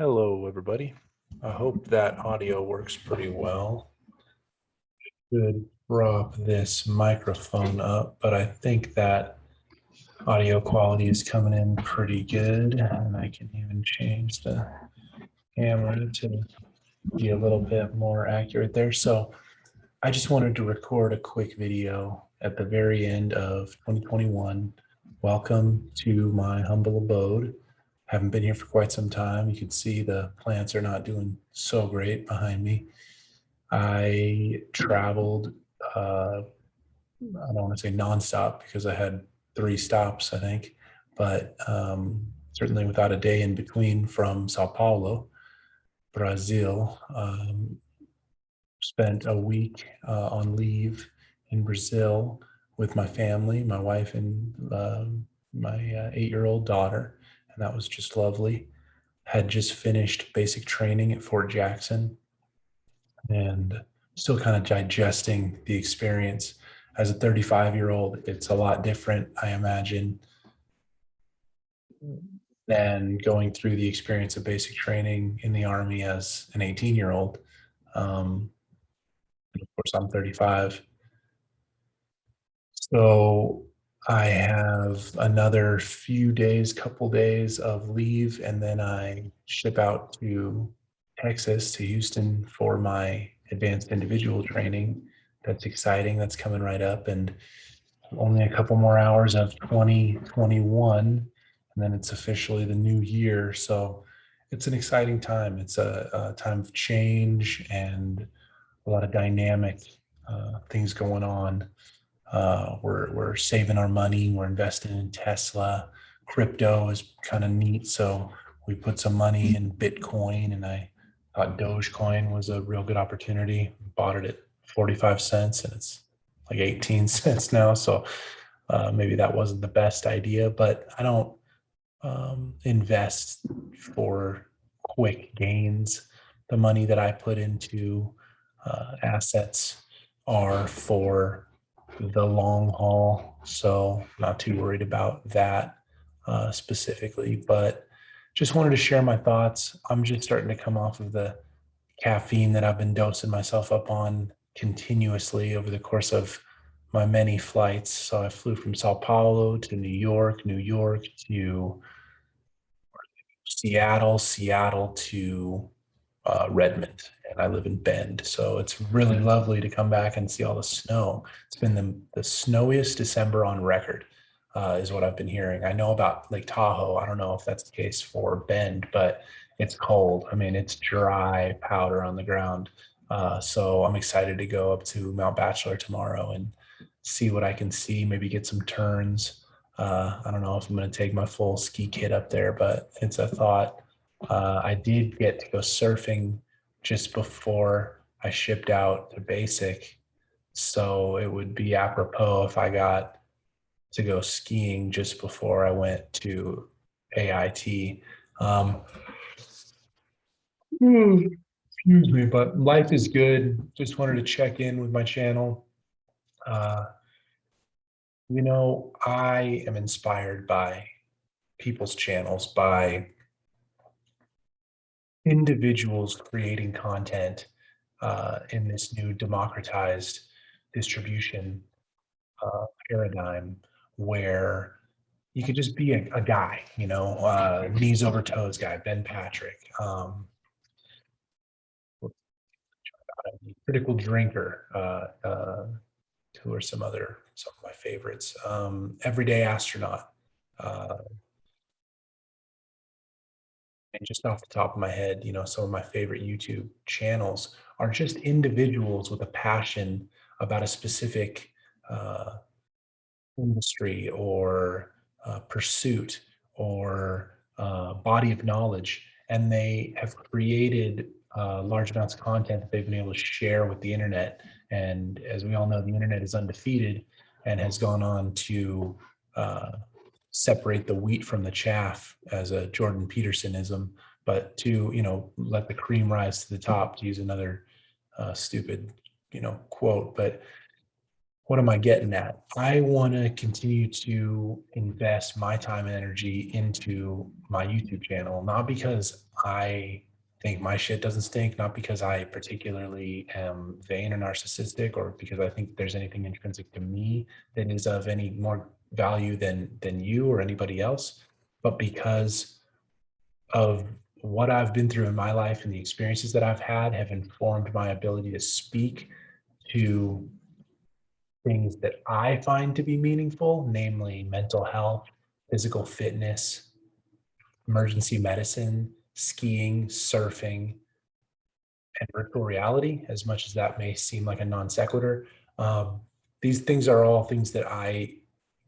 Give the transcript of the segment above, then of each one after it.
Hello, everybody. I hope that audio works pretty well. Should prop this microphone up, but I think that audio quality is coming in pretty good, and I can even change the camera to be a little bit more accurate there. So I just wanted to record a quick video at the very end of 2021. Welcome to my humble abode. Haven't been here for quite some time. You can see the plants are not doing so great behind me. I traveled, I don't want to say nonstop because I had 3 stops, I think, but certainly without a day in between from Sao Paulo, Brazil. Spent a week on leave in Brazil with my family, my wife and my 8-year-old daughter, and that was just lovely. Had just finished basic training at Fort Jackson and still kind of digesting the experience. As a 35-year-old, it's a lot different, I imagine, than going through the experience of basic training in the Army as an 18-year-old. Of course, I'm 35. So I have another few days, couple days of leave, and then I ship out to Texas, to Houston for my advanced individual training. That's exciting. That's coming right up, and only a couple more hours of 2021, and then it's officially the new year. So it's an exciting time. It's a time of change and a lot of dynamic things going on. We're saving our money. We're investing in Tesla. Crypto is kind of neat. So we put some money in Bitcoin, and I thought Dogecoin was a real good opportunity. Bought it at 45 cents, and it's like 18 cents now. So maybe that wasn't the best idea, but I don't invest for quick gains. The money that I put into assets are for the long haul, so not too worried about that specifically, but just wanted to share my thoughts. I'm just starting to come off of the caffeine that I've been dosing myself up on continuously over the course of my many flights. So I flew from Sao Paulo to New York, New York to Seattle, Seattle to Redmond, and I live in Bend. So it's really lovely to come back and see all the snow. It's been the snowiest December on record, is what I've been hearing. I know about Lake Tahoe. I don't know if that's the case for Bend, but it's cold. I mean, it's dry powder on the ground. So I'm excited to go up to Mount Bachelor tomorrow and see what I can see, maybe get some turns. I don't know if I'm going to take my full ski kit up there, but it's a thought. I did get to go surfing just before I shipped out to basic. So it would be apropos if I got to go skiing just before I went to AIT. Excuse me, but life is good. Just wanted to check in with my channel. I am inspired by people's channels, by individuals creating content in this new democratized distribution paradigm where you could just be a guy, knees over toes guy, Ben Patrick, critical drinker, who are some of my favorites, everyday astronaut. And just off the top of my head, some of my favorite YouTube channels are just individuals with a passion about a specific industry or pursuit or body of knowledge. And they have created large amounts of content that they've been able to share with the internet. And as we all know, the internet is undefeated and has gone on to separate the wheat from the chaff, as a Jordan Petersonism, but to let the cream rise to the top, to use another stupid quote. But what am I getting at? I want to continue to invest my time and energy into my YouTube channel, not because I think my shit doesn't stink, not because I particularly am vain or narcissistic, or because I think there's anything intrinsic to me that is of any more value than you or anybody else, but because of what I've been through in my life and the experiences that I've had have informed my ability to speak to things that I find to be meaningful, namely mental health, physical fitness, emergency medicine, skiing, surfing, and virtual reality, as much as that may seem like a non sequitur. Um, these things are all things that I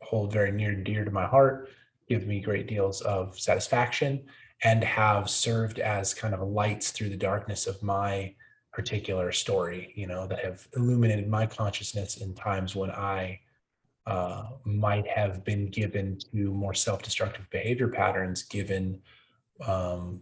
hold very near and dear to my heart, give me great deals of satisfaction, and have served as kind of lights through the darkness of my particular story, that have illuminated my consciousness in times when I might have been given to more self-destructive behavior patterns given um,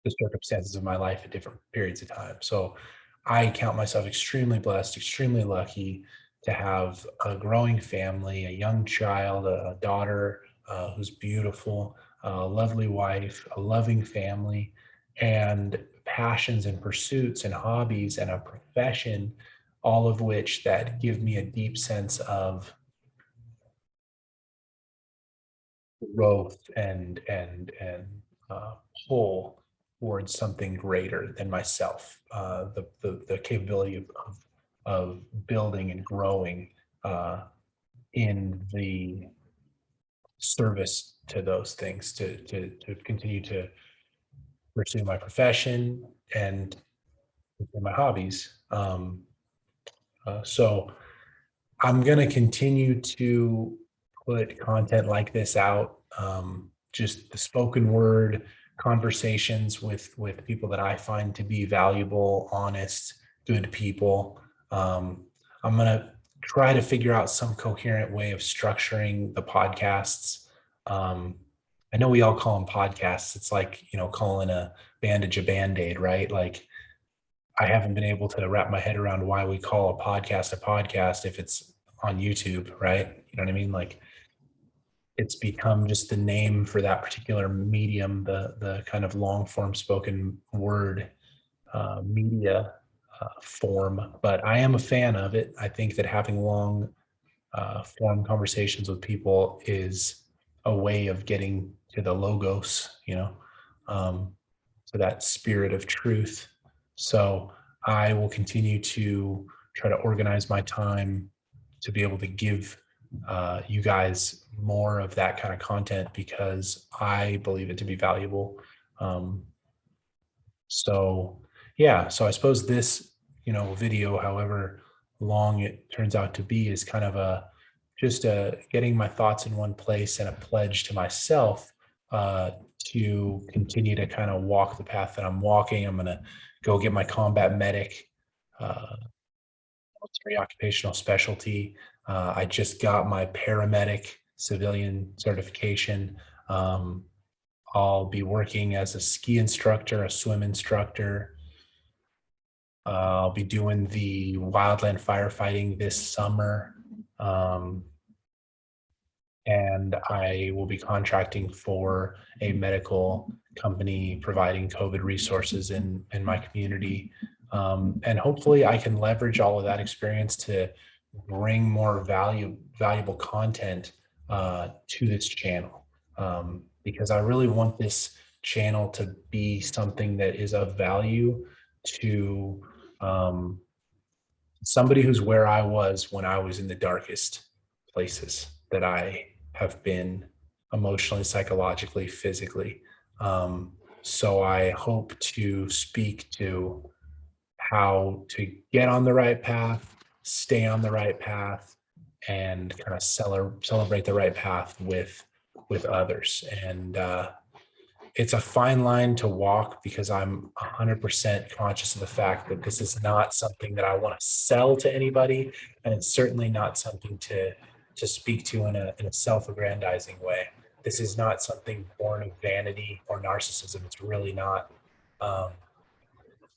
the circumstances of my life at different periods of time. So I count myself extremely blessed, extremely lucky to have a growing family, a young child, a daughter who's beautiful, a lovely wife, a loving family, and passions and pursuits and hobbies and a profession, all of which that give me a deep sense of growth and pull towards something greater than myself. The capability of building and growing in the service to those things, to continue to pursue my profession and my hobbies. So I'm going to continue to put content like this out, just the spoken word conversations with people that I find to be valuable, honest, good people. I'm going to try to figure out some coherent way of structuring the podcasts. I know we all call them podcasts. It's like, calling a bandage a Band-Aid, right? Like, I haven't been able to wrap my head around why we call a podcast if it's on YouTube, right? You know what I mean? Like, it's become just the name for that particular medium, the kind of long form spoken word media form. But I am a fan of it. I think that having long form conversations with people is a way of getting to the logos, to that spirit of truth. So I will continue to try to organize my time to be able to give you guys more of that kind of content because I believe it to be valuable. So yeah, so I suppose this, video, however long it turns out to be, is kind of just getting my thoughts in one place and a pledge to myself to continue to kind of walk the path that I'm walking. I'm going to go get my combat medic military occupational specialty. I just got my paramedic civilian certification. I'll be working as a ski instructor, a swim instructor. I'll be doing the wildland firefighting this summer. And I will be contracting for a medical company providing COVID resources in my community. And hopefully I can leverage all of that experience to bring more valuable content to this channel. Because I really want this channel to be something that is of value to somebody who's where I was when I was in the darkest places that I have been emotionally, psychologically, physically. So I hope to speak to how to get on the right path, stay on the right path, and kind of celebrate the right path with others. And it's a fine line to walk because I'm 100% conscious of the fact that this is not something that I want to sell to anybody, and it's certainly not something to speak to in a self-aggrandizing way. This is not something born of vanity or narcissism. It's really not,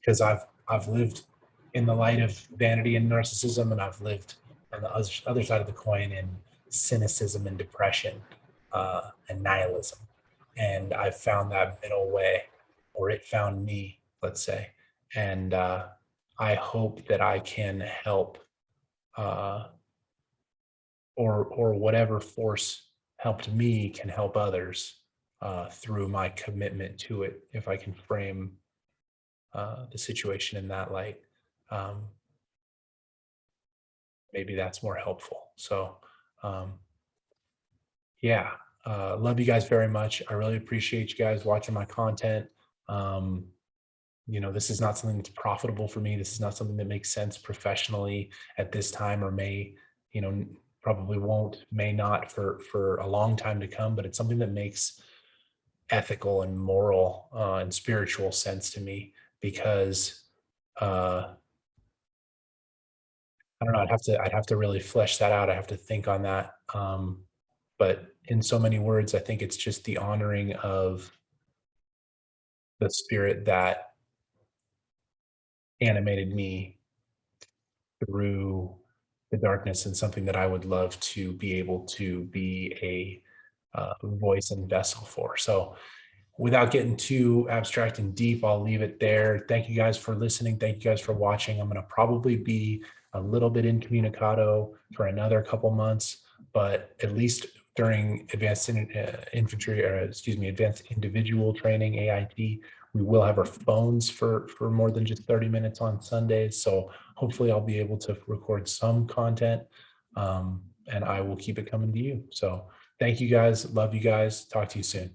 because I've lived in the light of vanity and narcissism, and I've lived on the other side of the coin in cynicism and depression and nihilism. And I've found that middle way or it found me, let's say. And I hope that I can help, uh, or whatever force helped me can help others through my commitment to it. If I can frame the situation in that light, um, maybe that's more helpful. So, um, yeah, love you guys very much. I really appreciate you guys watching my content. Um, this is not something that's profitable for me. This is not something that makes sense professionally at this time, or may, probably won't, may not for a long time to come. But it's something that makes ethical and moral and spiritual sense to me, because uh, I don't know. I'd have to really flesh that out. I have to think on that. But in so many words, I think it's just the honoring of the spirit that animated me through the darkness, and something that I would love to be able to be a voice and vessel for. So, without getting too abstract and deep, I'll leave it there. Thank you guys for listening. Thank you guys for watching. I'm going to probably be a little bit incommunicado for another couple months, but at least during advanced infantry, or excuse me, advanced individual training, AIT, we will have our phones for more than just 30 minutes on Sundays. So hopefully I'll be able to record some content, and I will keep it coming to you. So thank you guys. Love you guys. Talk to you soon.